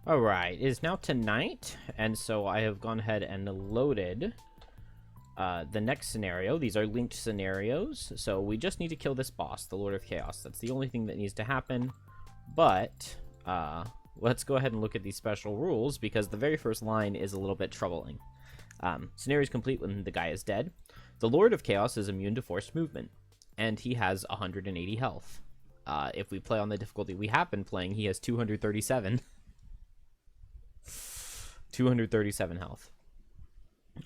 Alright, it is now tonight, and so I have gone ahead and loaded the next scenario. These are linked scenarios, so we just need to kill this boss, the Lord of Chaos. That's the only thing that needs to happen, but let's go ahead and look at these special rules, because the very first line is a little bit troubling. Scenario is complete when the guy is dead. The Lord of Chaos is immune to forced movement, and he has 180 health. If we play on the difficulty we have been playing, he has 237. 237 health.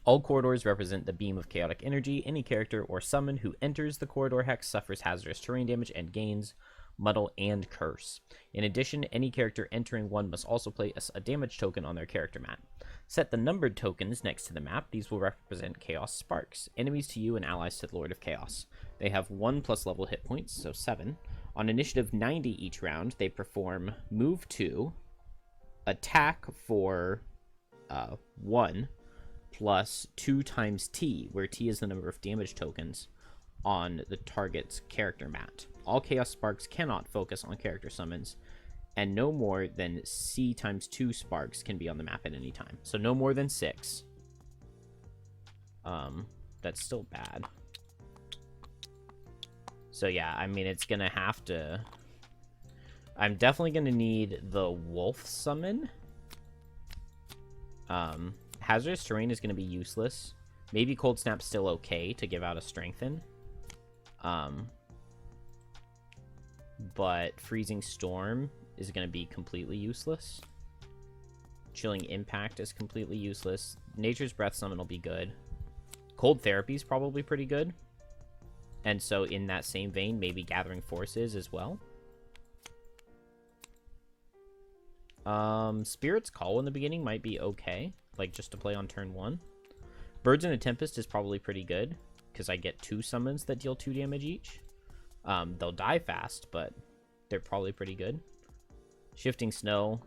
All corridors represent the beam of chaotic energy. Any character or summon who enters the corridor hex suffers hazardous terrain damage and gains muddle and curse. In addition, any character entering one must also place a damage token on their character mat. Set the numbered tokens next to the map. These will represent chaos sparks, enemies to you and allies to the Lord of Chaos. They have 1 plus level hit points, so 7. On initiative 90 each round, they perform move 2, attack for 1, plus 2 times T, where T is the number of damage tokens on the target's character mat. All Chaos Sparks cannot focus on character summons, and no more than C times 2 sparks can be on the map at any time. So no more than 6. That's still bad. So yeah, I mean, it's gonna have to... I'm definitely gonna need the Wolf Summon. Hazardous Terrain is gonna be useless. Maybe Cold Snap's still okay to give out a Strengthen. But Freezing Storm is going to be completely useless. Chilling Impact is completely useless. Nature's Breath Summon will be good. Cold Therapy is probably pretty good. And so in that same vein, maybe Gathering Forces as well. Spirit's Call in the beginning might be okay. Like, just to play on turn 1. Birds in a Tempest is probably pretty good, because I get 2 summons that deal 2 damage each. They'll die fast, but they're probably pretty good. Shifting Snow.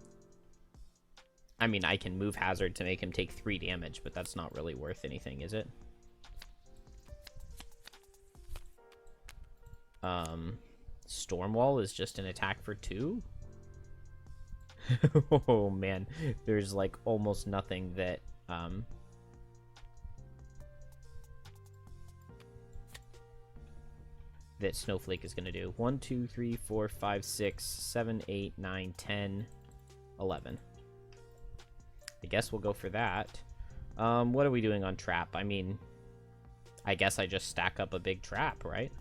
I mean, I can move Hazard to make him take 3 damage, but that's not really worth anything, is it? Stormwall is just an attack for 2? Oh, man. There's, like, almost nothing that... that Snowflake is going to do. 1, 2, 3, 4, 5, 6, 7, 8, 9, 10, 11. I guess we'll go for that. What are we doing on trap? I mean, I guess I just stack up a big trap, right?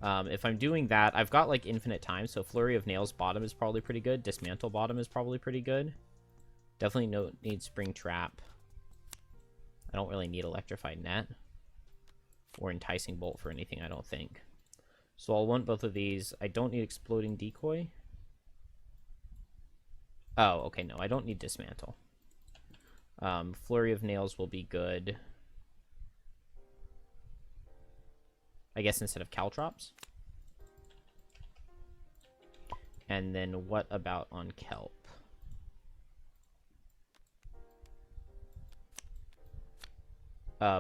If I'm doing that, I've got like infinite time, so Flurry of Nails bottom is probably pretty good. Dismantle bottom is probably pretty good. Definitely need Spring Trap. I don't really need Electrified Net or Enticing Bolt for anything, I don't think. So I'll want both of these. I don't need Exploding Decoy. Oh, okay, no, I don't need Dismantle. Flurry of Nails will be good. I guess instead of Caltrops. And then what about on Kelp?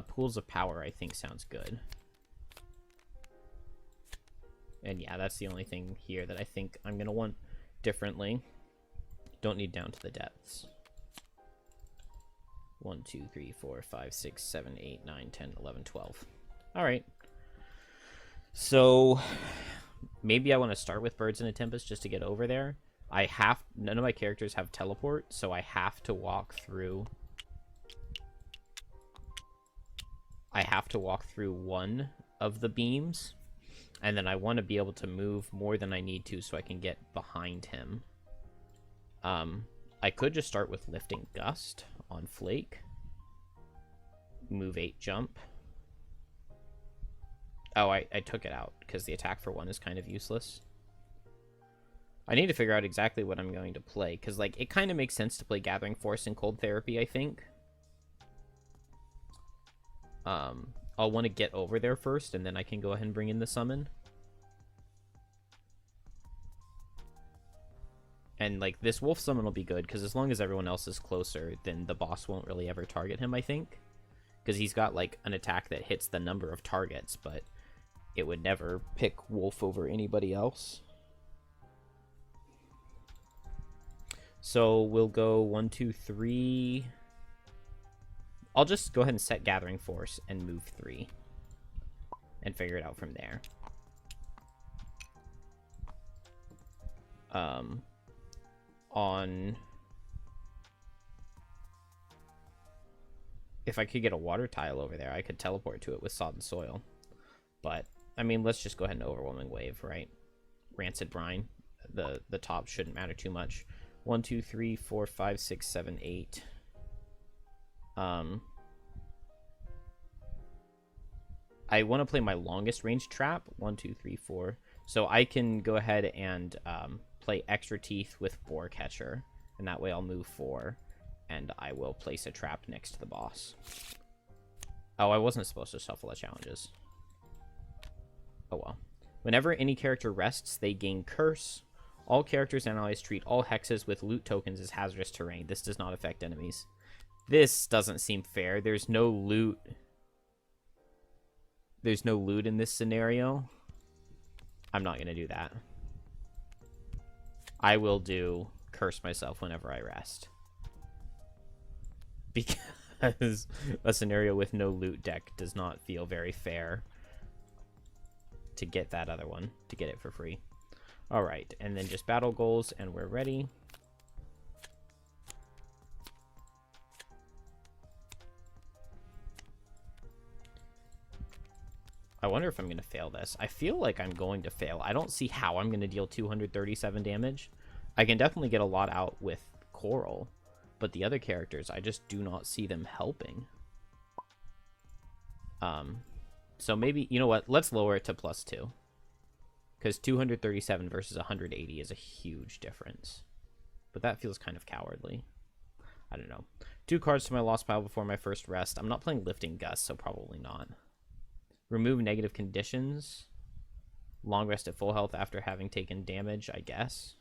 Pools of Power, I think, sounds good. And yeah, that's the only thing here that I think I'm going to want differently. Don't need Down to the Depths. 1, 2, 3, 4, 5, 6, 7, 8, 9, 10, 11, 12. Alright. So, maybe I want to start with Birds in a Tempest just to get over there. None of my characters have teleport, so I have to walk through... one of the beams, and then I want to be able to move more than I need to so I can get behind him. I could just start with Lifting Gust on Flake. Move 8 jump. Oh, I took it out because the attack for 1 is kind of useless. I need to figure out exactly what I'm going to play, because like it kind of makes sense to play Gathering Force and Cold Therapy, I think. I'll want to get over there first, and then I can go ahead and bring in the summon. And, like, this wolf summon will be good, because as long as everyone else is closer, then the boss won't really ever target him, I think. Because he's got, like, an attack that hits the number of targets, but it would never pick wolf over anybody else. So we'll go 1, 2, 3. I'll just go ahead and set Gathering Force and move 3. And figure it out from there. On... If I could get a water tile over there, I could teleport to it with Sodden Soil. But, I mean, let's just go ahead and Overwhelming Wave, right? Rancid Brine. The top shouldn't matter too much. 1, 2, 3, 4, 5, 6, 7, 8. I want to play my longest range trap. 1, 2, 3, 4. So I can go ahead and play Extra Teeth with Boar Catcher. And that way I'll move 4. And I will place a trap next to the boss. Oh, I wasn't supposed to shuffle the challenges. Oh well. Whenever any character rests, they gain Curse. All characters and allies treat all hexes with loot tokens as hazardous terrain. This does not affect enemies. This doesn't seem fair. There's no loot. There's no loot in this scenario. I'm not going to do that. I will do Curse myself whenever I rest. Because a scenario with no loot deck does not feel very fair to get that other one, to get it for free. Alright, and then just battle goals, and we're ready. I wonder if I'm going to fail this. I feel like I'm going to fail. I don't see how I'm going to deal 237 damage. I can definitely get a lot out with Coral. But the other characters, I just do not see them helping. So maybe, you know what? Let's lower it to +2. Because 237 versus 180 is a huge difference. But that feels kind of cowardly. I don't know. 2 cards to my lost pile before my first rest. I'm not playing Lifting Gust, so probably not. Remove negative conditions. Long rest at full health after having taken damage, I guess.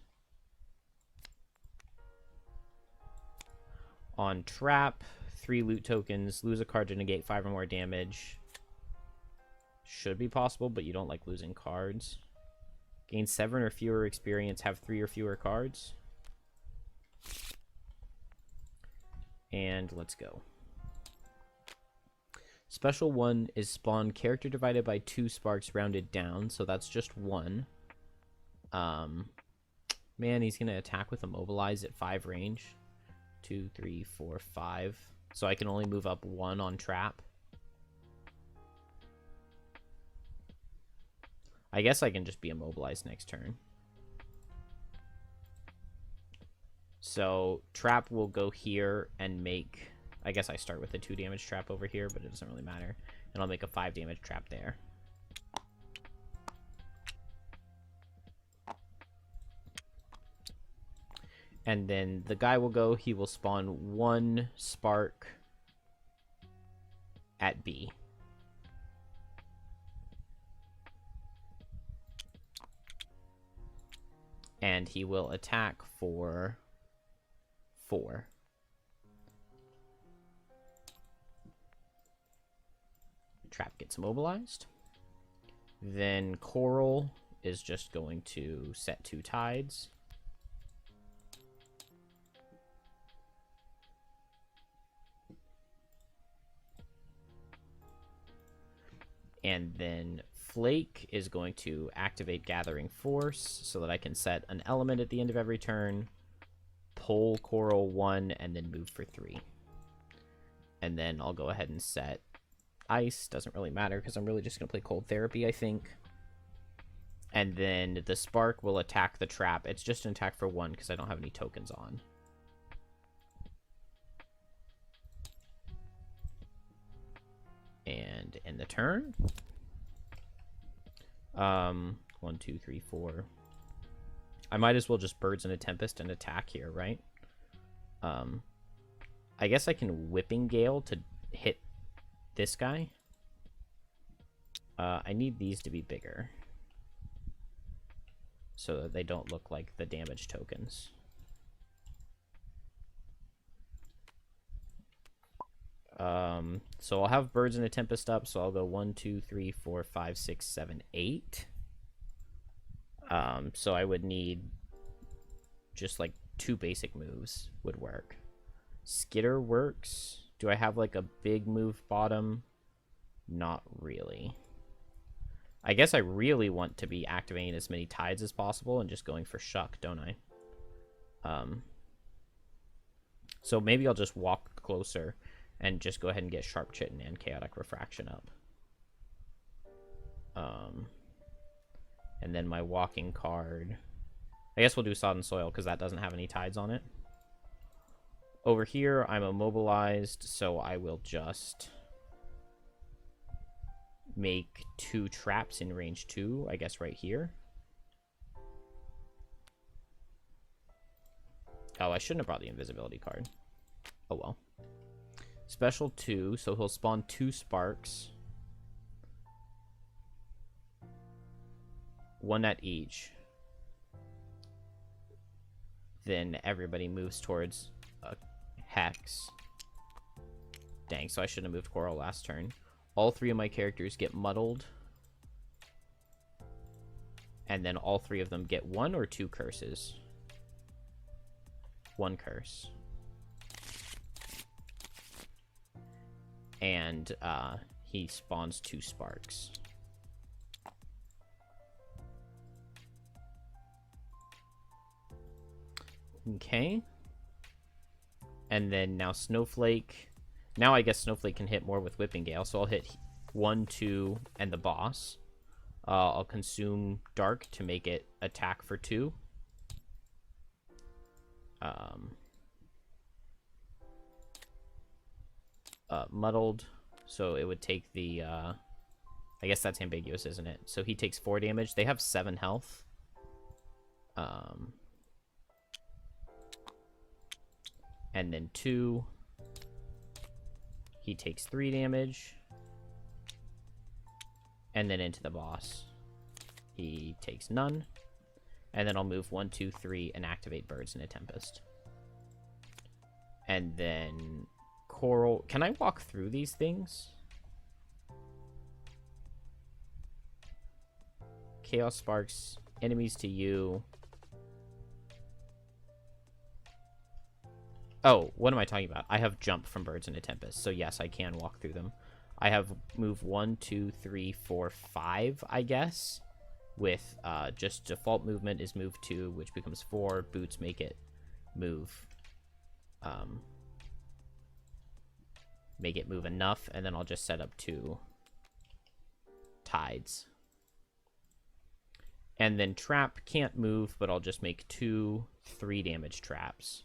On Trap, 3 loot tokens, lose a card to negate 5 or more damage. Should be possible, but you don't like losing cards. Gain 7 or fewer experience, have 3 or fewer cards. And let's go. Special 1 is spawn character divided by 2 sparks rounded down, so that's just 1. Man, he's going to attack with Immobilize at 5 range. 2, 3, 4, 5. So I can only move up 1 on Trap. I guess I can just be immobilized next turn. So Trap will go here and make... I guess I start with a 2 damage trap over here, but it doesn't really matter. And I'll make a 5 damage trap there. And then the guy will go, he will spawn 1 spark at B. And he will attack for 4. Trap gets mobilized. Then Coral is just going to set 2 tides. And then Flake is going to activate Gathering Force so that I can set an element at the end of every turn, pull Coral 1, and then move for 3. And then I'll go ahead and set Ice. Doesn't really matter because I'm really just going to play Cold Therapy, I think. And then the Spark will attack the Trap. It's just an attack for 1 because I don't have any tokens on. And end the turn. 1, 2, 3, 4. I might as well just Birds in a Tempest and attack here, right? I guess I can Whipping Gale to hit this guy. I need these to be bigger so that they don't look like the damage tokens. So I'll have Birds in a Tempest up, so I'll go 1, 2, 3, 4, 5, 6, 7, 8. So I would need just like 2 basic moves would work. Skitter works. Do I have like a big move bottom? Not really. I guess I really want to be activating as many tides as possible and just going for Shuck, don't I? So maybe I'll just walk closer and just go ahead and get Sharp Chitin and Chaotic Refraction up. And then my walking card. I guess we'll do Sodden Soil because that doesn't have any tides on it. Over here, I'm immobilized, so I will just make 2 traps in range 2, I guess right here. Oh, I shouldn't have brought the invisibility card. Oh well. Special 2, so he'll spawn 2 sparks. 1 at each. Then everybody moves towards a hex. Dang, so I shouldn't have moved Coral last turn. All 3 of my characters get muddled. And then all 3 of them get 1 or 2 curses. 1 curse. And he spawns 2 sparks. Okay. And then now Snowflake. Now I guess Snowflake can hit more with Whipping Gale. So I'll hit 1, 2, and the boss. I'll consume Dark to make it attack for 2. Muddled. So it would take the... I guess that's ambiguous, isn't it? So he takes 4 damage. They have 7 health. And then 2. He takes 3 damage. And then into the boss. He takes none. And then I'll move 1, 2, 3 and activate Birds in a Tempest. And then Coral. Can I walk through these things? Chaos Sparks. Enemies to you. Oh, what am I talking about? I have jump from Birds in a Tempest, so yes, I can walk through them. I have move 1, 2, 3, 4, 5, I guess. With just default movement is move 2, which becomes 4. Boots make it move. Make it move enough, and then I'll just set up 2 tides. And then trap can't move, but I'll just make 2 3 damage traps.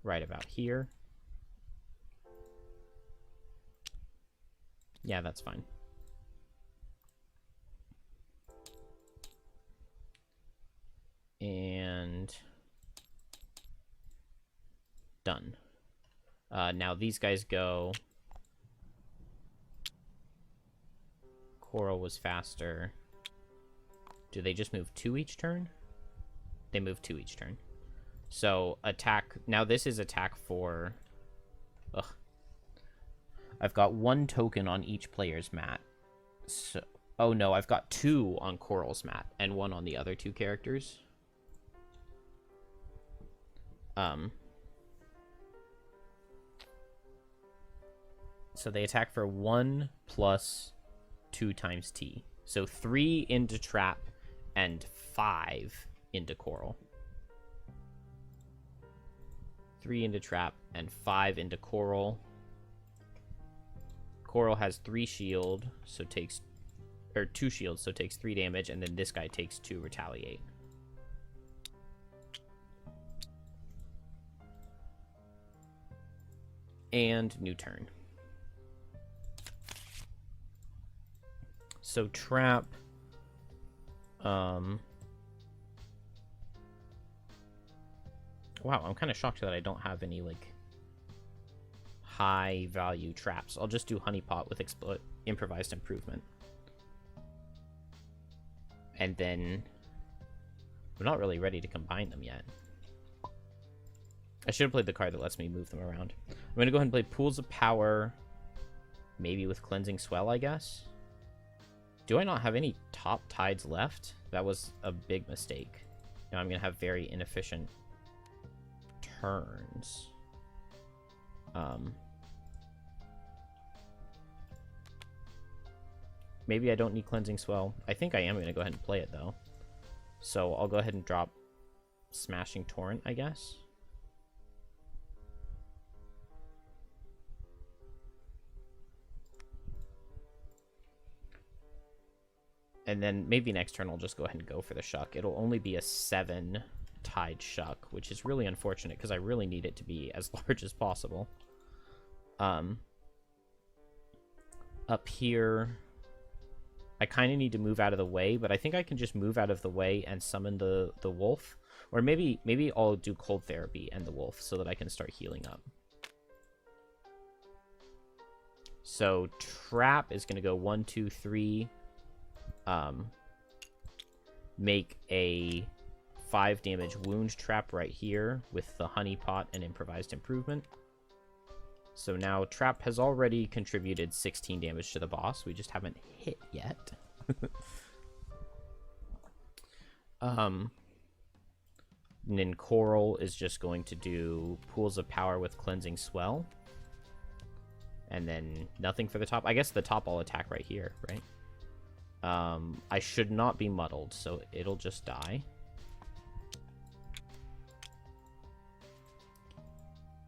Right about here. Yeah, that's fine. And done. Now these guys go. Coral was faster. Do they just move 2 each turn? They move 2 each turn. So attack. Now this is attack for. Ugh. I've got 1 token on each player's mat. So, oh no, I've got 2 on Coral's mat and 1 on the other 2 characters. So they attack for 1 plus 2 times T. So 3 into trap and 5 into Coral. 3 into trap and 5 into Coral. Coral has 3 shield, so takes, or 2 shields, so takes 3 damage, and then this guy takes 2 retaliate. And new turn. So trap, wow, I'm kind of shocked that I don't have any, like, high value traps. I'll just do honeypot with improvised improvement. And then I'm not really ready to combine them yet. I should have played the card that lets me move them around. I'm going to go ahead and play Pools of Power, maybe with Cleansing Swell, I guess. Do I not have any top tides left? That was a big mistake. Now I'm going to have very inefficient turns. Maybe I don't need Cleansing Swell. I think I am going to go ahead and play it, though. So I'll go ahead and drop Smashing Torrent, I guess. And then maybe next turn I'll just go ahead and go for the Shuck. It'll only be a 7 Tide Shuck, which is really unfortunate because I really need it to be as large as possible. Up here, I kind of need to move out of the way, but I think I can just move out of the way and summon the wolf. Or maybe I'll do Cold Therapy and the wolf so that I can start healing up. So Trap is going to go 1, 2, 3. Make a 5 damage wound trap right here with the Honey Pot and Improvised Improvement. So now Trap has already contributed 16 damage to the boss. We just haven't hit yet. And then Coral is just going to do Pools of Power with Cleansing Swell. And then nothing for the top. I guess the top I'll attack right here, right? I should not be muddled, so it'll just die.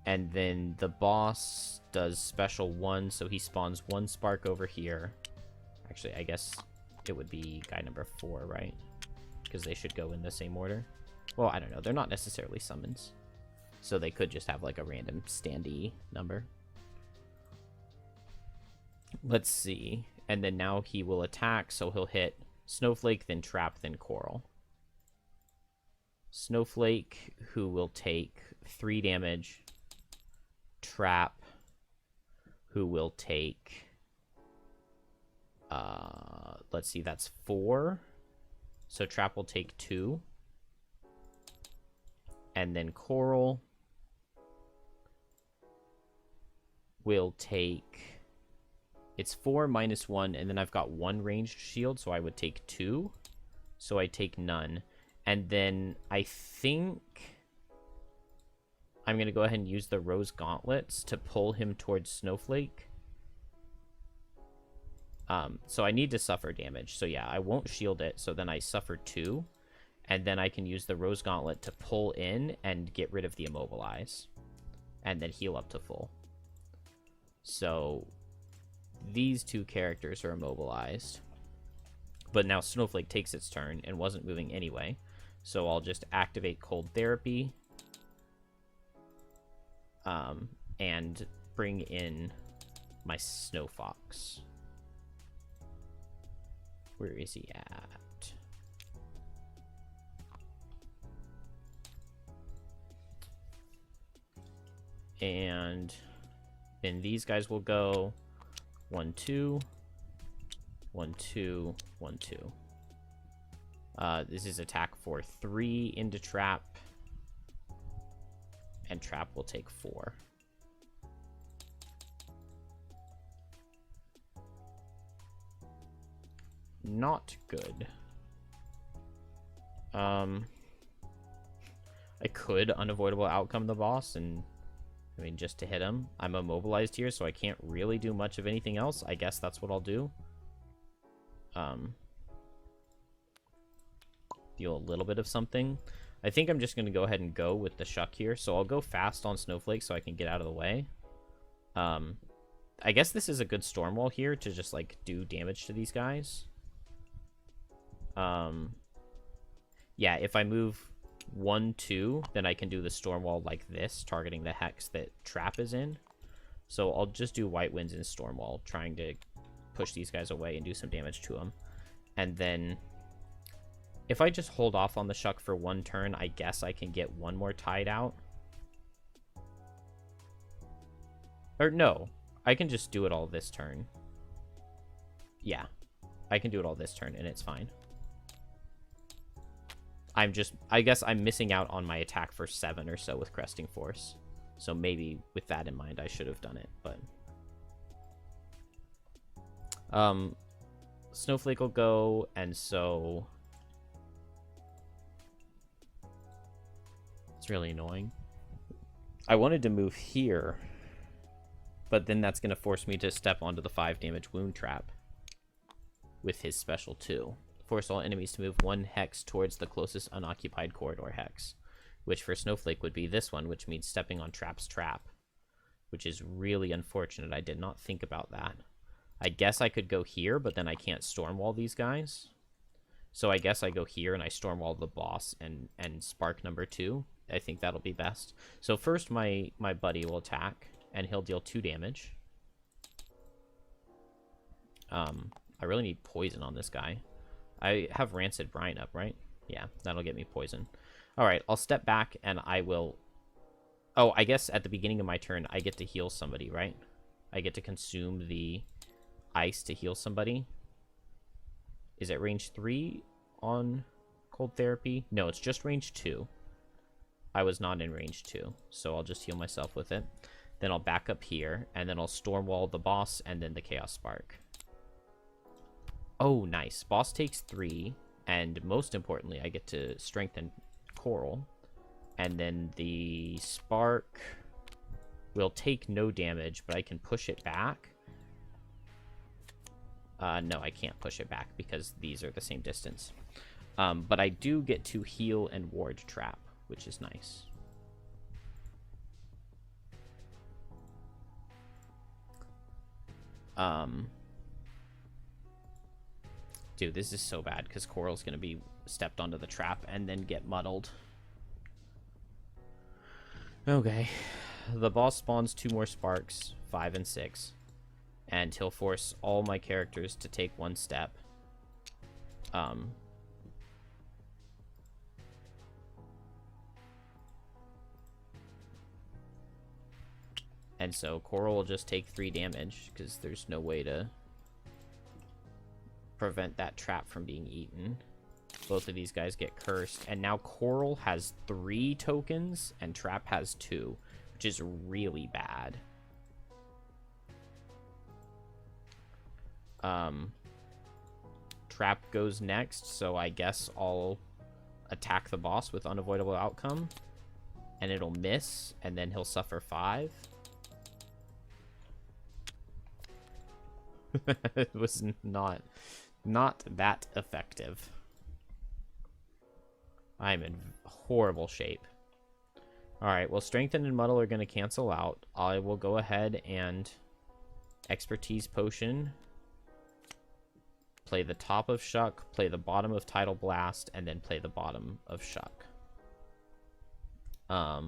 And then the boss does special 1, so he spawns 1 spark over here. Actually, I guess it would be guy number 4, right? Because they should go in the same order. Well, I don't know. They're not necessarily summons. So they could just have like a random standee number. Let's see. And then now he will attack, so he'll hit Snowflake, then Trap, then Coral. Snowflake, who will take 3 damage. Trap, who will take... let's see, that's 4. So Trap will take 2. And then Coral will take... It's 4 minus 1, and then I've got 1 ranged shield, so I would take 2. So I take none. And then I think I'm going to go ahead and use the Rose Gauntlets to pull him towards Snowflake. So I need to suffer damage. So yeah, I won't shield it, so then I suffer 2. And then I can use the Rose Gauntlet to pull in and get rid of the Immobilize. And then heal up to full. So... these 2 characters are immobilized. But now Snowflake takes its turn and wasn't moving anyway. So I'll just activate Cold Therapy. And bring in my Snow Fox. Where is he at? And then these guys will go 1, 2, 1, 2, 1, 2. This is attack for 3 into Trap, and Trap will take 4. Not good. I could unavoidable outcome the boss and... I mean, just to hit him. I'm immobilized here, so I can't really do much of anything else. I guess that's what I'll do. Deal a little bit of something. I think I'm just going to go ahead and go with the Shuck here. So I'll go fast on Snowflake so I can get out of the way. I guess this is a good Stormwall here to just, like, do damage to these guys. Yeah, if I move... 1, 2, then I can do the Stormwall like this, targeting the hex that Trap is in. So I'll just do White Winds and Stormwall, trying to push these guys away and do some damage to them. And then if I just hold off on the Shuck for 1 turn, I guess I can get 1 more Tide out. Or no, I can just do it all this turn. Yeah, I can do it all this turn and it's fine. I guess I'm missing out on my attack for 7 or so with Cresting Force. So maybe with that in mind, I should have done it, but... Snowflake will go, and so... It's really annoying. I wanted to move here, but then that's going to force me to step onto the 5 damage wound trap with his special 2. Force all enemies to move 1 hex towards the closest unoccupied corridor hex, which for Snowflake would be this one, which means stepping on Trap's trap, which is really unfortunate. I did not think about that. I guess I could go here, but then I can't Stormwall these guys. So I guess I go here and I Stormwall the boss and spark number 2. I think that'll be best. So first my buddy will attack, and he'll deal 2 damage. I really need poison on this guy. I have Rancid Brine up, right? Yeah, that'll get me poison. Alright, I'll step back and I will... Oh, I guess at the beginning of my turn, I get to heal somebody, right? I get to consume the ice to heal somebody. Is it range 3 on Cold Therapy? No, it's just range 2. I was not in range 2, so I'll just heal myself with it. Then I'll back up here, and then I'll Stormwall the boss, and then the Chaos Spark. Oh, nice. Boss takes 3, and most importantly, I get to strengthen Coral. And then the Spark will take no damage, but I can push it back. No, I can't push it back because these are the same distance. But I do get to heal and ward Trap, which is nice. Dude, this is so bad because Coral's going to be stepped onto the trap and then get muddled. Okay. The boss spawns 2 more sparks, 5 and 6. And he'll force all my characters to take 1 step. And so Coral will just take 3 damage because there's no way to prevent that trap from being eaten. Both of these guys get cursed. And now Coral has 3 tokens and Trap has 2, which is really bad. Trap goes next, so I guess I'll attack the boss with unavoidable outcome. And it'll miss, and then he'll suffer 5. It was not that effective. I'm in horrible shape. Alright, well, Strengthen and Muddle are going to cancel out. I will go ahead and Expertise Potion. Play the top of Shuck, play the bottom of Tidal Blast, and then play the bottom of Shuck. I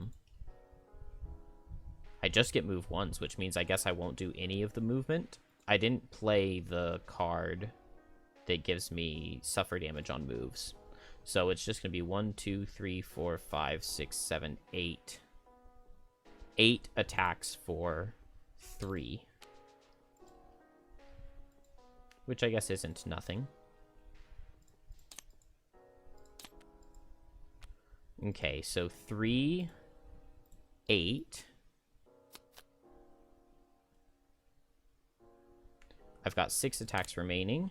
just get move once, which means I guess I won't do any of the movement. I didn't play the card that gives me suffer damage on moves. So it's just going to be 1, 2, 3, 4, 5, 6, 7, 8. 8 attacks for 3. Which I guess isn't nothing. Okay, so 3, 8. I've got 6 attacks remaining.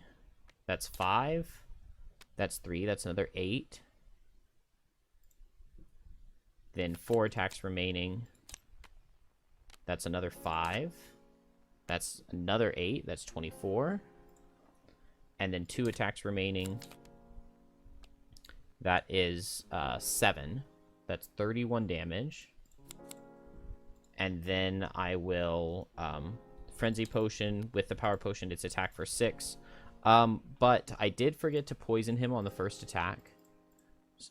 That's 5. That's 3. That's another 8. Then 4 attacks remaining. That's another 5. That's another 8. That's 24. And then 2 attacks remaining. That is 7. That's 31 damage. And then I will Frenzy Potion. With the Power Potion, it's attack for 6. But I did forget to poison him on the first attack.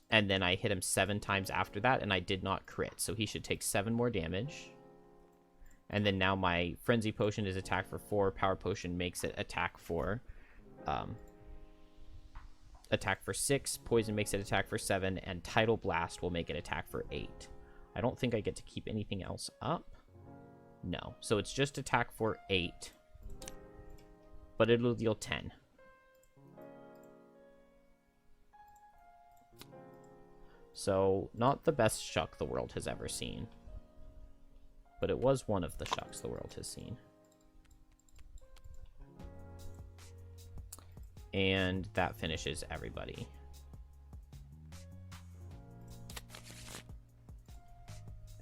And then I hit him 7 times after that, and I did not crit. So he should take 7 more damage. And then now my Frenzy Potion is attack for 4. Power Potion makes it attack for 6. Poison makes it attack for 7. And Tidal Blast will make it attack for 8. I don't think I get to keep anything else up. No. So it's just attack for 8. But it'll deal 10. So, not the best Shuck the world has ever seen. But it was one of the Shucks the world has seen. And that finishes everybody.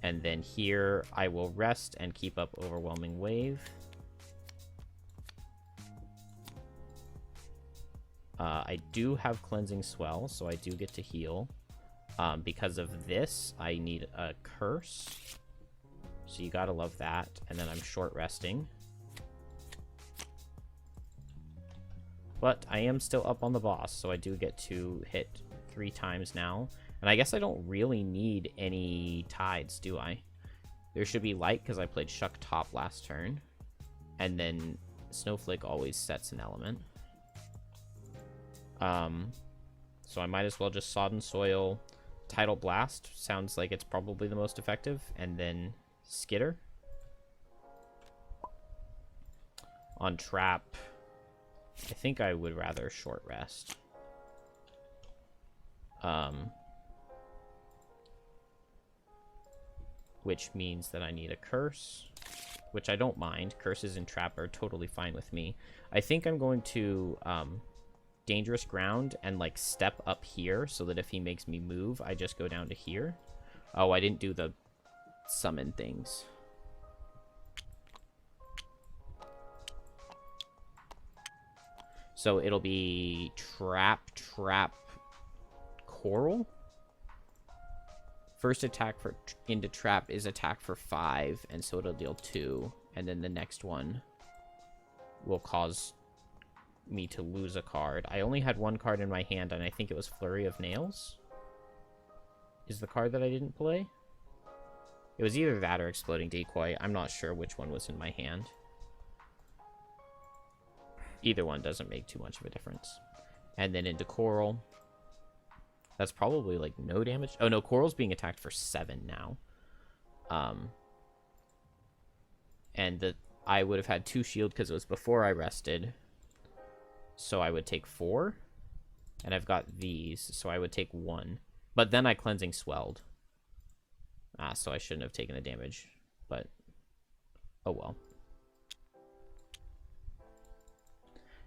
And then here, I will rest and keep up Overwhelming Wave. I do have Cleansing Swell, so I do get to heal. Because of this, I need a Curse. So you gotta love that. And then I'm short resting. But I am still up on the boss, so I do get to hit 3 times now. And I guess I don't really need any tides, do I? There should be light, because I played Shuck Top last turn. And then Snowflake always sets an element. So I might as well just Sodden Soil. Tidal Blast sounds like it's probably the most effective. And then Skitter. On Trap, I think I would rather short rest. Which means that I need a Curse, which I don't mind. Curses and Trap are totally fine with me. I think I'm going to Dangerous Ground and like step up here so that if he makes me move, I just go down to here. Oh, I didn't do the summon things. So it'll be Trap, Coral. First attack into Trap is attack for 5, and so it'll deal 2. And then the next one will cause me to lose a card. I only had 1 card in my hand, and I think it was Flurry of Nails. Is the card that I didn't play? It was either that or Exploding Decoy. I'm not sure which one was in my hand. Either one doesn't make too much of a difference. And then into Coral. That's probably, like, no damage. Oh, no, Coral's being attacked for 7 now. And I would have had 2 shield because it was before I rested. So I would take 4. And I've got these, so I would take 1. But then I Cleansing Swelled. So I shouldn't have taken the damage. But, oh well.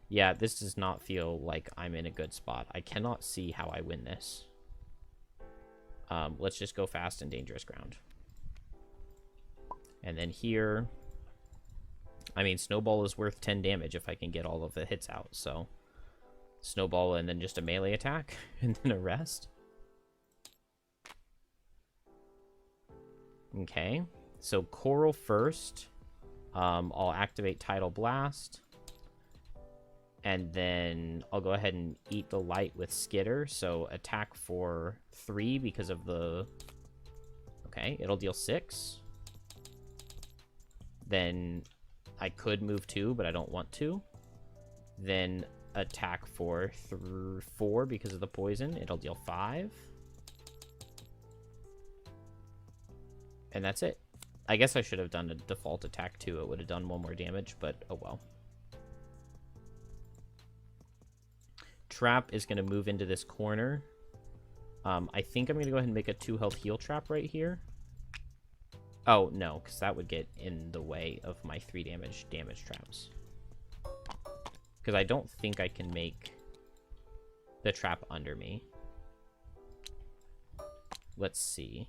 Yeah, this does not feel like I'm in a good spot. I cannot see how I win this. Let's just go fast and Dangerous Ground. And then here... I mean, Snowball is worth 10 damage if I can get all of the hits out, so... Snowball and then just a melee attack, and then a rest. Okay, so Coral first. I'll activate Tidal Blast. And then I'll go ahead and eat the light with Skitter. So attack for 3 because of the... Okay, it'll deal 6. Then I could move 2, but I don't want to. Then attack for 4 because of the poison. It'll deal 5. And that's it. I guess I should have done a default attack too. It would have done 1 more damage, but oh well. Trap is going to move into this corner. I think I'm going to go ahead and make a 2 health heal trap right here. Oh, no, because that would get in the way of my 3 damage traps. Because I don't think I can make the trap under me. Let's see.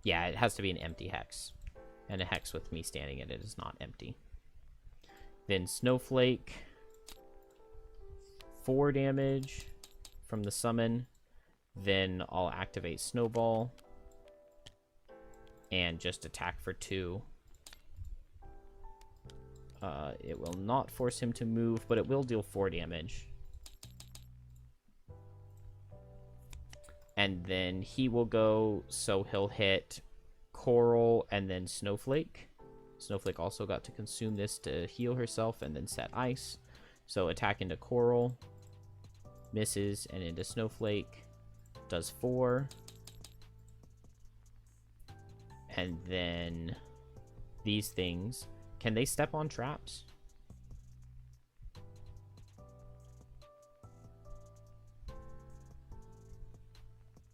Yeah, it has to be an empty hex. And a hex with me standing in it is not empty. Then Snowflake... 4 damage from the summon. Then I'll activate Snowball. And just attack for 2. It will not force him to move, but it will deal 4 damage. And then he will go, so he'll hit Coral and then Snowflake. Snowflake also got to consume this to heal herself and then set ice. So attack into Coral. Misses, and into Snowflake. Does 4. And then these things. Can they step on traps?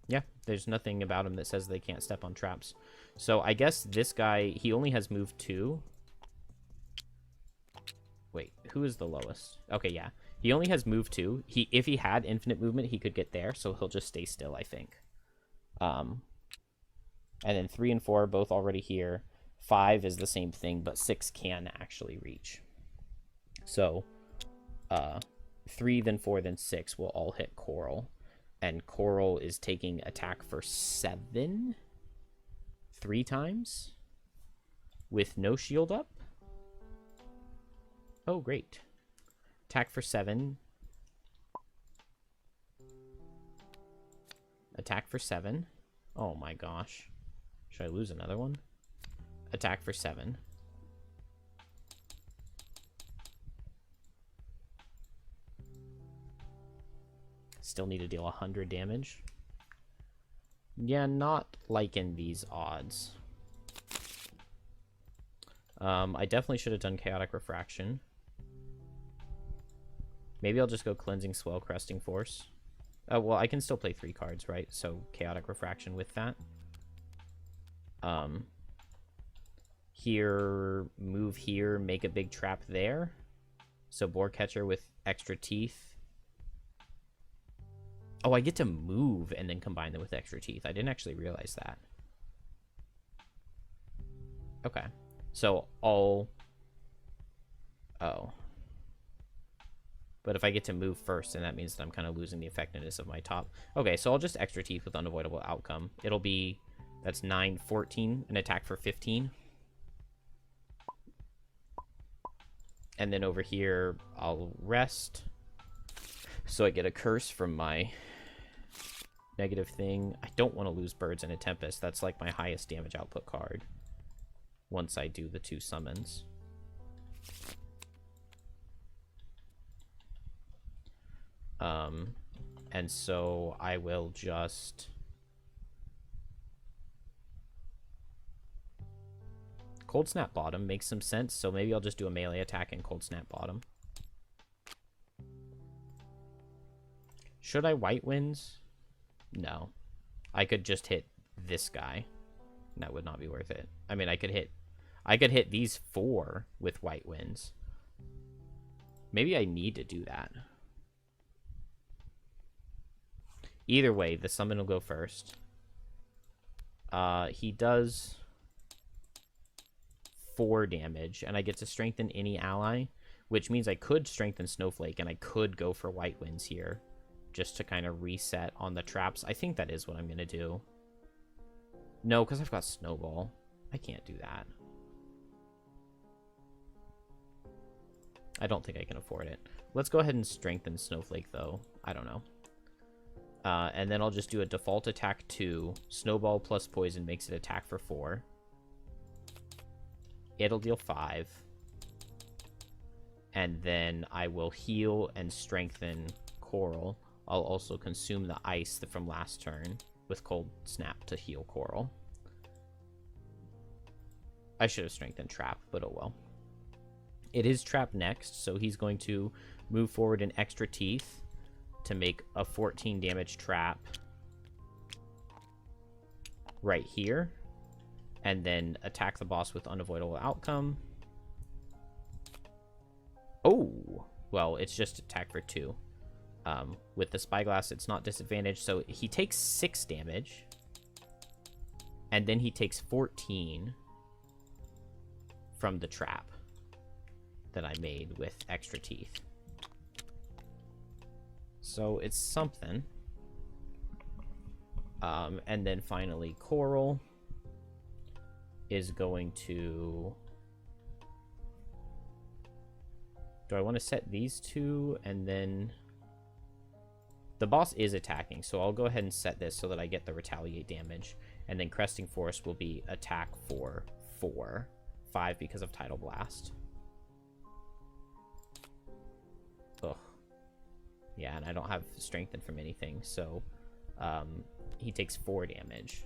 Yeah, there's nothing about him that says they can't step on traps. So I guess this guy, he only has move 2. Wait, who is the lowest? Okay, yeah. He only has move 2. If he had infinite movement, he could get there, so he'll just stay still, I think. And then 3 and 4 are both already here. 5 is the same thing, but 6 can actually reach. So 3, then 4, then 6 will all hit Coral. And Coral is taking attack for 7 3 times with no shield up. Oh, great. Attack for 7. Attack for 7. Oh my gosh. Should I lose another one? Attack for 7. Still need to deal 100 damage. Yeah, not liking these odds. I definitely should have done Chaotic Refraction. Maybe I'll just go Cleansing Swell, Cresting Force. Oh, well, I can still play 3 cards, right? So Chaotic Refraction with that. Here, move here, make a big trap there. So Boar Catcher with extra teeth. Oh, I get to move and then combine them with extra teeth. I didn't actually realize that. Okay. So I'll... Oh. But if I get to move first, then that means that I'm kind of losing the effectiveness of my top. Okay, so I'll just extra teeth with Unavoidable Outcome. It'll be... That's 9, 14, an attack for 15. And then over here, I'll rest. So I get a curse from my negative thing. I don't want to lose Birds and a Tempest. That's like my highest damage output card. Once I do the 2 summons. And so I will just... Cold Snap Bottom makes some sense, so maybe I'll just do a melee attack and Cold Snap Bottom. Should I White Winds? No. I could just hit this guy. That would not be worth it. I mean, I could hit these 4 with White Winds. Maybe I need to do that. Either way, the summon will go first. He does 4 damage, and I get to strengthen any ally, which means I could strengthen Snowflake, and I could go for White Winds here, just to kind of reset on the traps. I think that is what I'm going to do. No, because I've got Snowball. I can't do that. I don't think I can afford it. Let's go ahead and strengthen Snowflake, though. I don't know. And then I'll just do a default attack 2. Snowball plus Poison makes it attack for 4. It'll deal 5. And then I will heal and strengthen Coral. I'll also consume the ice from last turn with Cold Snap to heal Coral. I should have strengthened Trap, but oh well. It is Trap next, so he's going to move forward an extra teeth to make a 14 damage trap right here. And then attack the boss with Unavoidable Outcome. Oh! Well, it's just attack for 2. With the Spyglass, it's not disadvantaged, so he takes 6 damage. And then he takes 14 from the trap that I made with extra teeth. So it's something. And then finally, Coral is going to... Do I want to set these 2 and then... The boss is attacking, so I'll go ahead and set this so that I get the retaliate damage. And then Cresting Force will be attack for 4. 5 because of Tidal Blast. Ugh. Yeah, and I don't have strengthen from anything, so he takes 4 damage.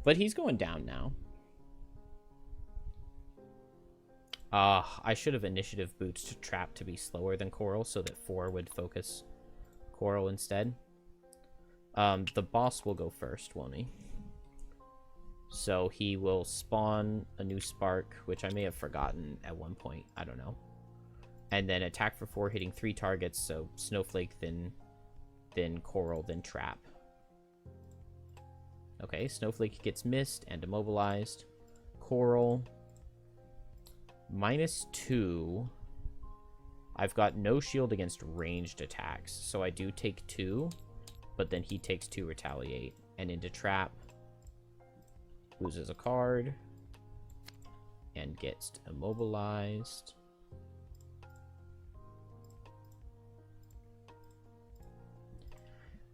But he's going down now. I should have initiative boosted Trap to be slower than Coral so that 4 would focus Coral instead. The boss will go first, won't he? So he will spawn a new Spark, which I may have forgotten at one point. I don't know. And then attack for 4, hitting 3 targets. So Snowflake, then Coral, then Trap. Okay, Snowflake gets missed and immobilized. Coral, -2. I've got no shield against ranged attacks, so I do take 2, but then he takes 2 retaliate. And into Trap, loses a card, and gets immobilized.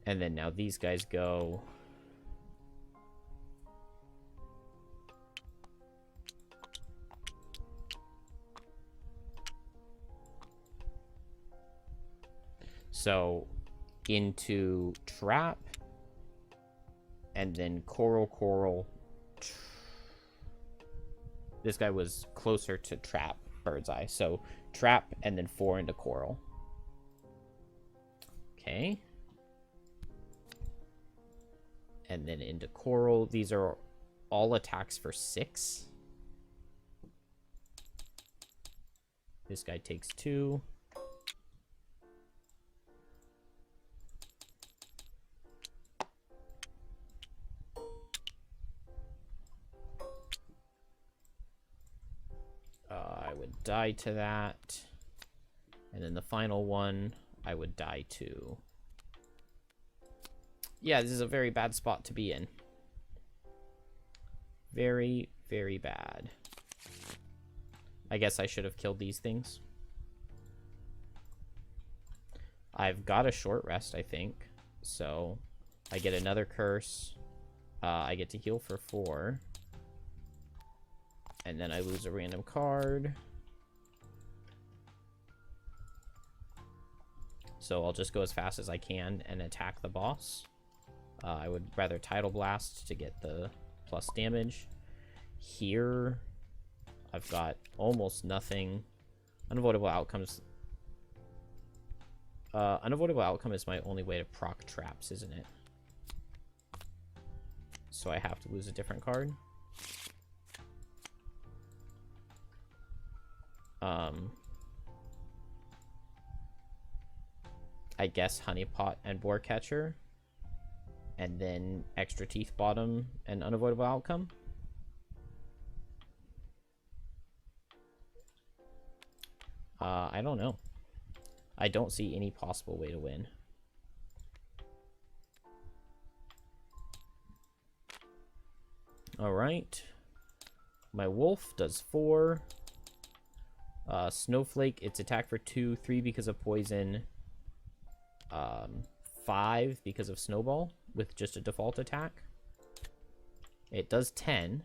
And then now these guys go. So into Trap, and then Coral. This guy was closer to Trap, Bird's Eye. So Trap, and then 4 into Coral. Okay. And then into Coral. These are all attacks for 6. This guy takes 2. I would die to that. And then the final one, I would die to. Yeah, this is a very bad spot to be in. Very, very bad. I guess I should have killed these things. I've got a short rest, I think. So I get another curse. I get to heal for 4. And then I lose a random card. So I'll just go as fast as I can and attack the boss. I would rather Tidal Blast to get the plus damage. Here, I've got almost nothing. Unavoidable outcomes. Unavoidable outcome is my only way to proc traps, isn't it? So I have to lose a different card. I guess Honeypot and Boar Catcher, and then Extra Teeth Bottom and Unavoidable Outcome. I don't know. I don't see any possible way to win. All right. My wolf does 4. Snowflake, its attack for 2, 3 because of poison, 5 because of snowball with just a default attack. It does 10.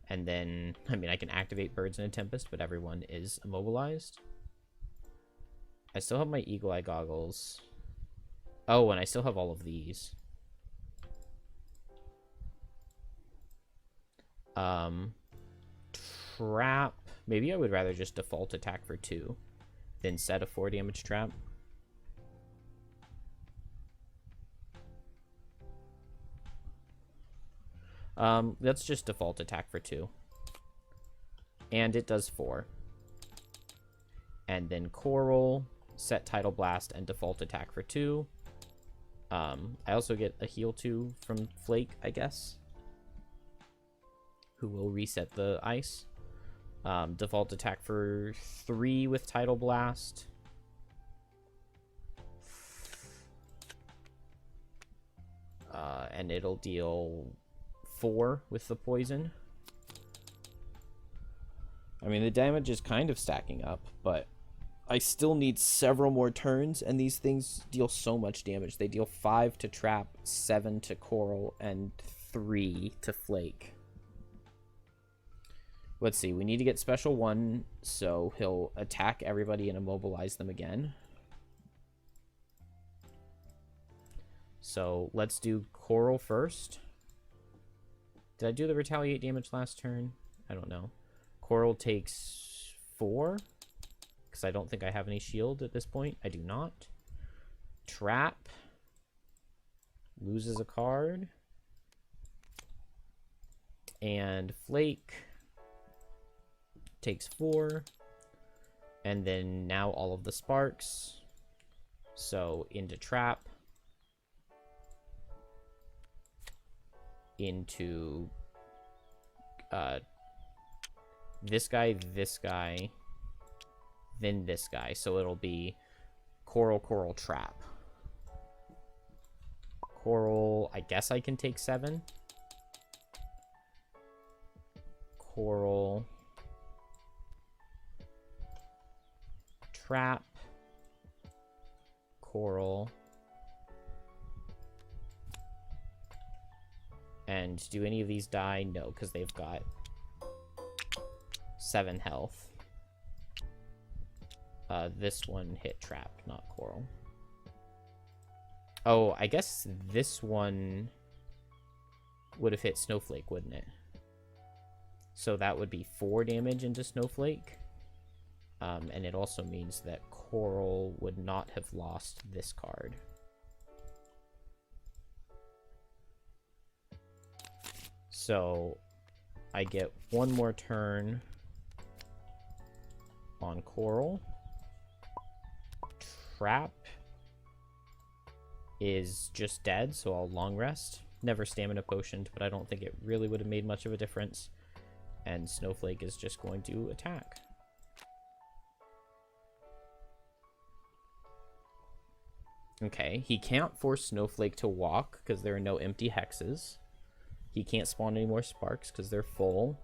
And then, I mean, I can activate Birds in a Tempest, but everyone is immobilized. I still have my Eagle Eye Goggles. Oh, and I still have all of these. Trap. Maybe I would rather just default attack for 2 than set a 4 damage trap. Let's just default attack for 2. And it does 4. And then Coral, set Tidal Blast, and default attack for 2. I also get a heal 2 from Flake, I guess, who will reset the ice. Default attack for 3 with Tidal Blast. And it'll deal 4 with the poison. I mean, the damage is kind of stacking up, but I still need several more turns, and these things deal so much damage. They deal 5 to Trap, 7 to Coral, and 3 to Flake. Let's see, we need to get special 1, so he'll attack everybody and immobilize them again. So let's do Coral first. Did I do the retaliate damage last turn? I don't know. Coral takes 4, because I don't think I have any shield at this point. I do not. Trap loses a card. and Flake takes 4. And then now all of the sparks. So into Trap. Into this guy, then this guy. So it'll be Coral, Trap. Coral, I guess I can take 7. Coral, Trap, Coral, and do any of these die? No, because they've got 7 health. This one hit Trap, not Coral. Oh, I guess this one would have hit Snowflake, wouldn't it? So that would be 4 damage into Snowflake. And it also means that Coral would not have lost this card. So I get 1 more turn on Coral. Trap is just dead, so I'll long rest. Never stamina potioned, but I don't think it really would have made much of a difference. And Snowflake is just going to attack. Okay, he can't force Snowflake to walk because there are no empty hexes. He can't spawn any more sparks because they're full.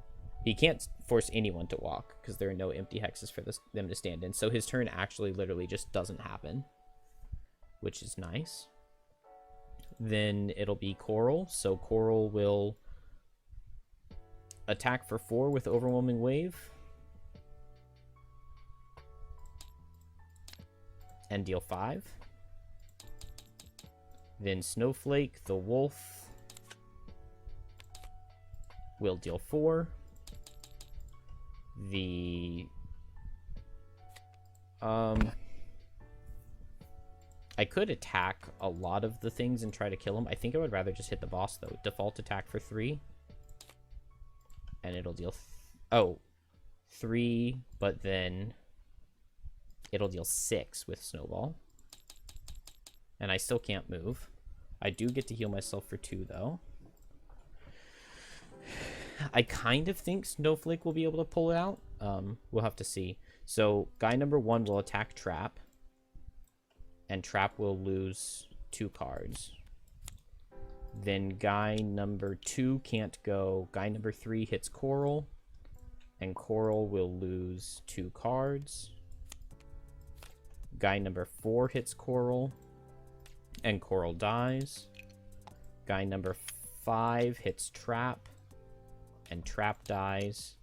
He can't force anyone to walk because there are no empty hexes for them to stand in. So his turn actually literally just doesn't happen, which is nice. Then it'll be Coral. So Coral will attack for 4 with Overwhelming Wave. And deal 5. Then Snowflake, the wolf, will deal 4. I could attack a lot of the things and try to kill him. I think I would rather just hit the boss, though. Default attack for 3. And it'll deal... 3, but then it'll deal 6 with Snowball. And I still can't move. I do get to heal myself for 2, though. I kind of think Snowflake will be able to pull it out. We'll have to see. So guy number 1 will attack Trap. And Trap will lose 2 cards. Then guy number 2 can't go. Guy number 3 hits Coral. And Coral will lose 2 cards. Guy number 4 hits Coral. And Coral dies. Guy number 5 hits Trap. And Trap dies.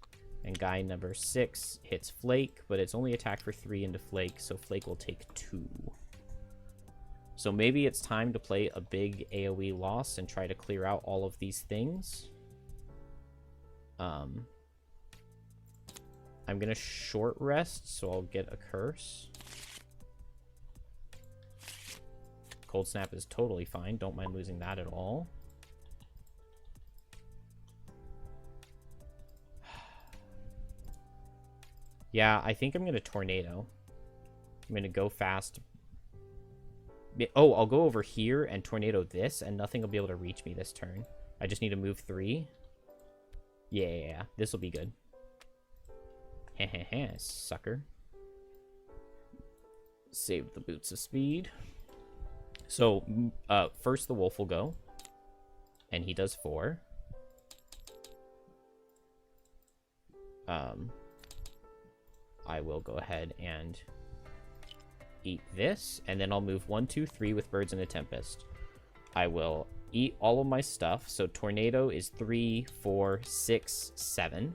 And guy number 6 hits Flake, but it's only attack for 3 into Flake, so Flake will take 2. So maybe it's time to play a big AoE loss and try to clear out all of these things. I'm going to short rest, so I'll get a curse. Cold Snap is totally fine. Don't mind losing that at all. Yeah, I think I'm going to Tornado. I'm going to go fast. Oh, I'll go over here and Tornado this, and nothing will be able to reach me this turn. I just need to move 3. Yeah. This will be good. Heh, sucker. Save the Boots of Speed. So, first the wolf will go. And he does 4. I will go ahead and eat this, and then I'll move 1, 2, 3 with Birds in a Tempest. I will eat all of my stuff. So Tornado is 3, 4, 6, 7.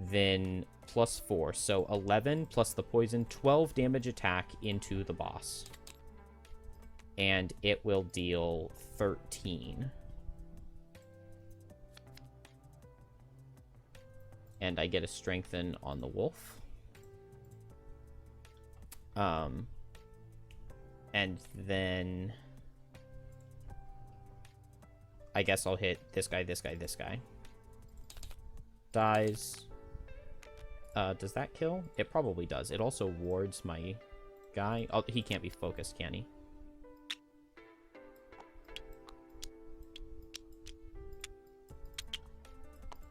Then plus 4, so 11 plus the poison, 12 damage attack into the boss. And it will deal 13. And I get a strengthen on the wolf. And then I guess I'll hit this guy, this guy, this guy. Dies. Does that kill? It probably does. It also wards my guy. Oh, he can't be focused, can he?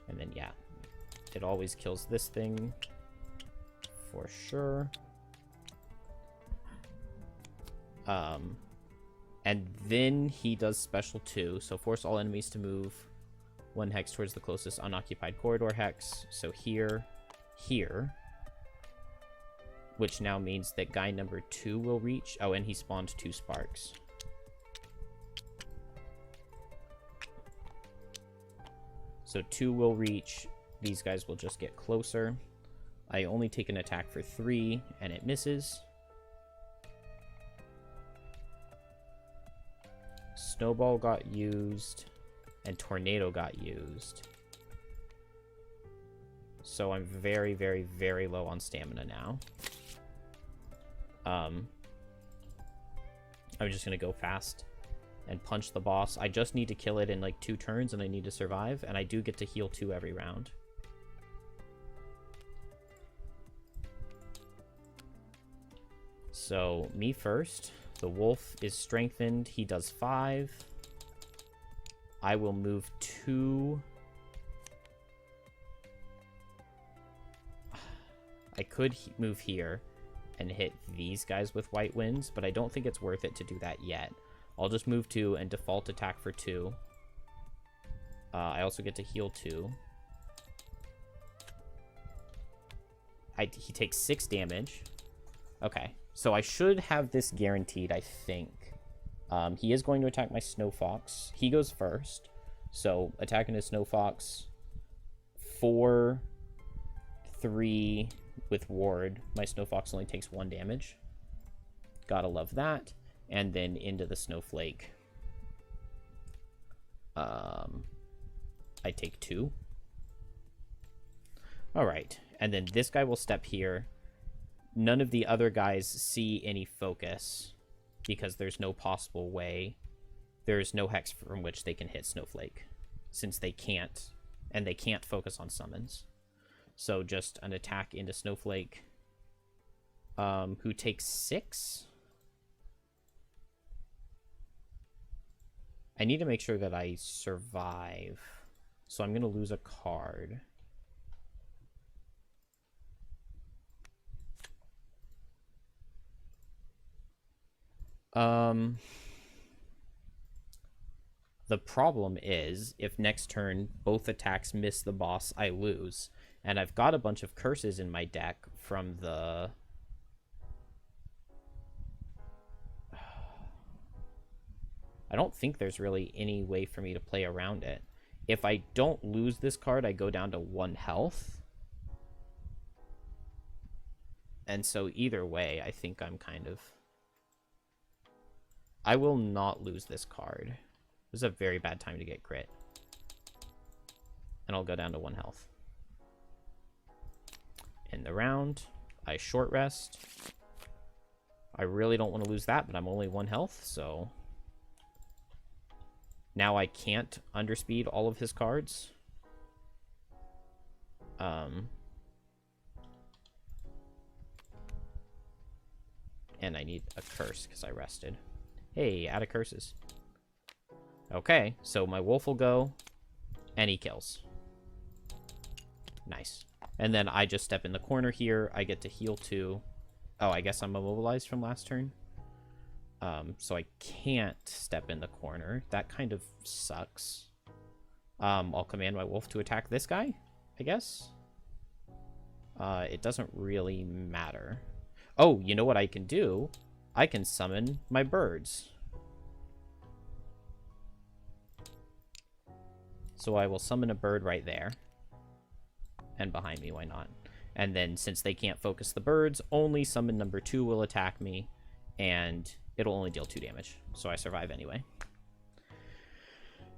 And then, yeah. It always kills this thing. For sure. And then he does special 2. So force all enemies to move 1 hex towards the closest unoccupied corridor hex. So here, here. Which now means that guy number 2 will reach. Oh, and he spawned 2 sparks. So 2 will reach. These guys will just get closer. I only take an attack for 3, and it misses. Snowball got used, and Tornado got used. So I'm very, very, very low on stamina now. I'm just going to go fast and punch the boss. I just need to kill it in like 2 turns, and I need to survive, and I do get to heal 2 every round. So, me first. The wolf is strengthened. He does 5. I will move 2. I could move here and hit these guys with white winds, but I don't think it's worth it to do that yet. I'll just move 2 and default attack for 2. I also get to heal 2. He takes 6 damage. Okay. So I should have this guaranteed, I think. He is going to attack my Snow Fox. He goes first. So attacking his Snow Fox. 4, 3 with ward. My Snow Fox only takes 1 damage. Gotta love that. And then into the Snowflake. I take 2. Alright. And then this guy will step here. None of the other guys see any focus because there's no possible way. There's no hex from which they can hit Snowflake since they can't, and they can't focus on summons. So just an attack into Snowflake, who takes 6. I need to make sure that I survive, so I'm going to lose a card. The problem is, if next turn both attacks miss the boss, I lose. And I've got a bunch of curses in my deck from the... I don't think there's really any way for me to play around it. If I don't lose this card, I go down to 1 health. And so either way, I think I'm kind of... I will not lose this card. This is a very bad time to get crit. And I'll go down to 1 health. In the round, I short rest. I really don't want to lose that, but I'm only 1 health, so... Now I can't underspeed all of his cards. And I need a curse because I rested. Hey, out of curses. Okay, so my wolf will go, and he kills. Nice. And then I just step in the corner here. I get to heal 2. Oh, I guess I'm immobilized from last turn. So I can't step in the corner. That kind of sucks. I'll command my wolf to attack this guy, I guess. It doesn't really matter. Oh, you know what I can do? I can summon my birds. So I will summon a bird right there. And behind me, why not? And then, since they can't focus the birds, only summon number 2 will attack me. And it'll only deal 2 damage. So I survive anyway.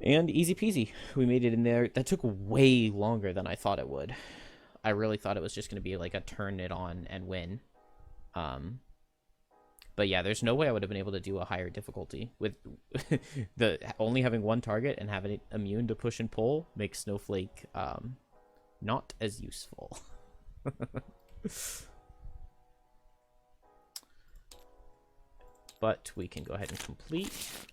And easy peasy. We made it in there. That took way longer than I thought it would. I really thought it was just going to be like a turn it on and win. But But yeah, there's no way I would have been able to do a higher difficulty with the only having one target and having it immune to push and pull makes Snowflake not as useful. But we can go ahead and complete.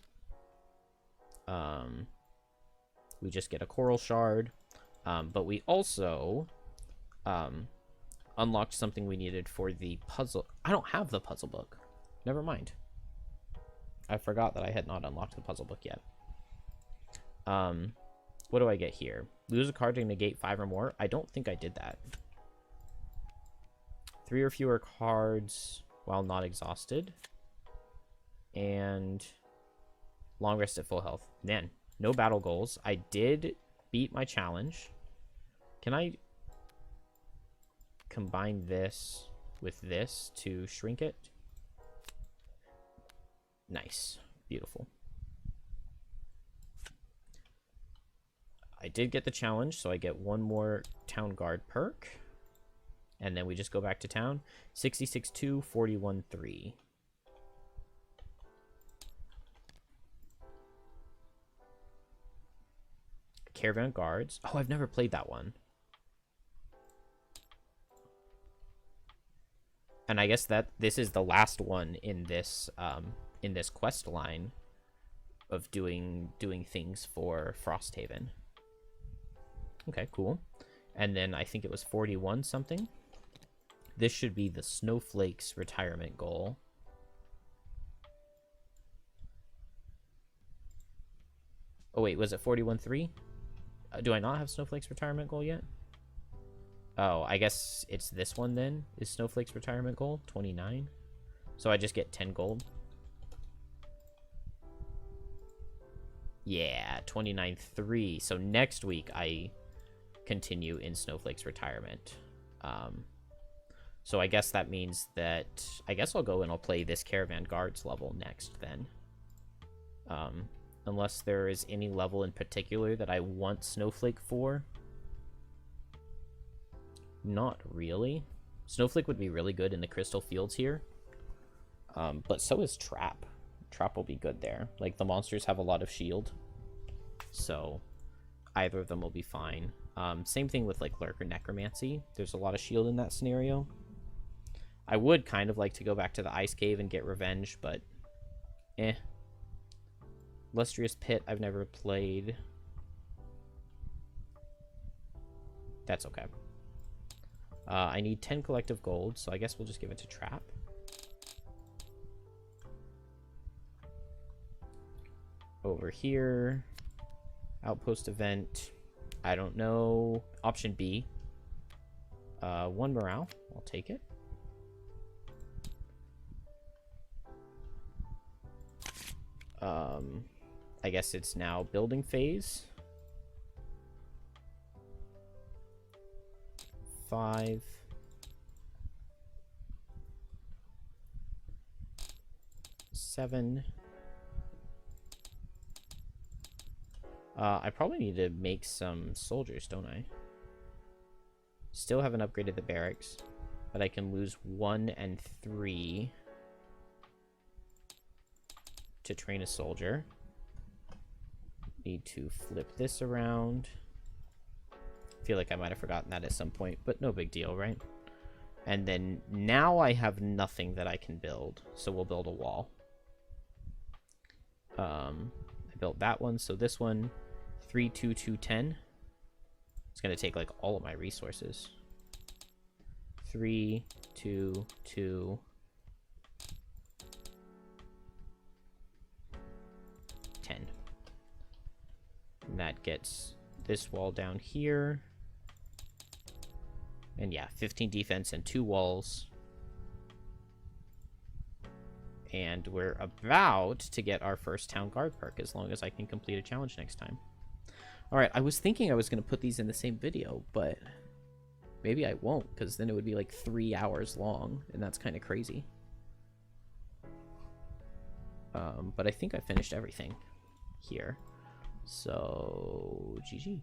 We just get a coral shard, but we also unlocked something we needed for the puzzle. I don't have the puzzle book. Never mind. I forgot that I had not unlocked the puzzle book yet. What do I get here? Lose a card to negate 5 or more. I don't think I did that. 3 or fewer cards while not exhausted. And long rest at full health. Man, no battle goals. I did beat my challenge. Can I combine this with this to shrink it? Nice. Beautiful. I did get the challenge, so I get one more town guard perk. And then we just go back to town. 66-2, 41-3. Caravan guards. Oh, I've never played that one. And I guess that this is the last one in this quest line of doing things for Frosthaven. Okay, cool. And then I think it was 41 something. This should be the Snowflake's retirement goal. Oh wait, was it 41-3? Do I not have Snowflake's retirement goal yet? Oh, I guess it's this one then, is Snowflake's retirement goal, 29. So I just get 10 gold. Yeah, 29-3. So next week I continue in Snowflake's retirement. So I guess that means that I guess I'll go and I'll play this Caravan Guards level next then. Unless there is any level in particular that I want Snowflake for. Not really. Snowflake would be really good in the Crystal Fields here. But so is Trap. Trap will be good there. Like, the monsters have a lot of shield. So, either of them will be fine. Same thing with, like, Lurker Necromancy. There's a lot of shield in that scenario. I would kind of like to go back to the Ice Cave and get revenge, but... eh. Lustrous Pit, I've never played. That's okay. I need 10 collective gold, so I guess we'll just give it to Trap. Over here, Outpost Event, I don't know. Option B. 1 morale, I'll take it. I guess it's now building phase. 5. 7. I probably need to make some soldiers, don't I? Still haven't upgraded the barracks, but I can lose 1 and 3 to train a soldier. Need to flip this around. Feel like I might have forgotten that at some point, but no big deal, right? And then now I have nothing that I can build, so we'll build a wall. I built that one, so this one 3, 2, 2, 10. It's gonna take like all of my resources. 3, 2, 2, 10. And that gets this wall down here. And yeah, 15 defense and 2 walls. And we're about to get our first town guard perk as long as I can complete a challenge next time. Alright, I was thinking I was going to put these in the same video, but maybe I won't, because then it would be like 3 hours long, and that's kind of crazy. But I think I finished everything here. So, GG.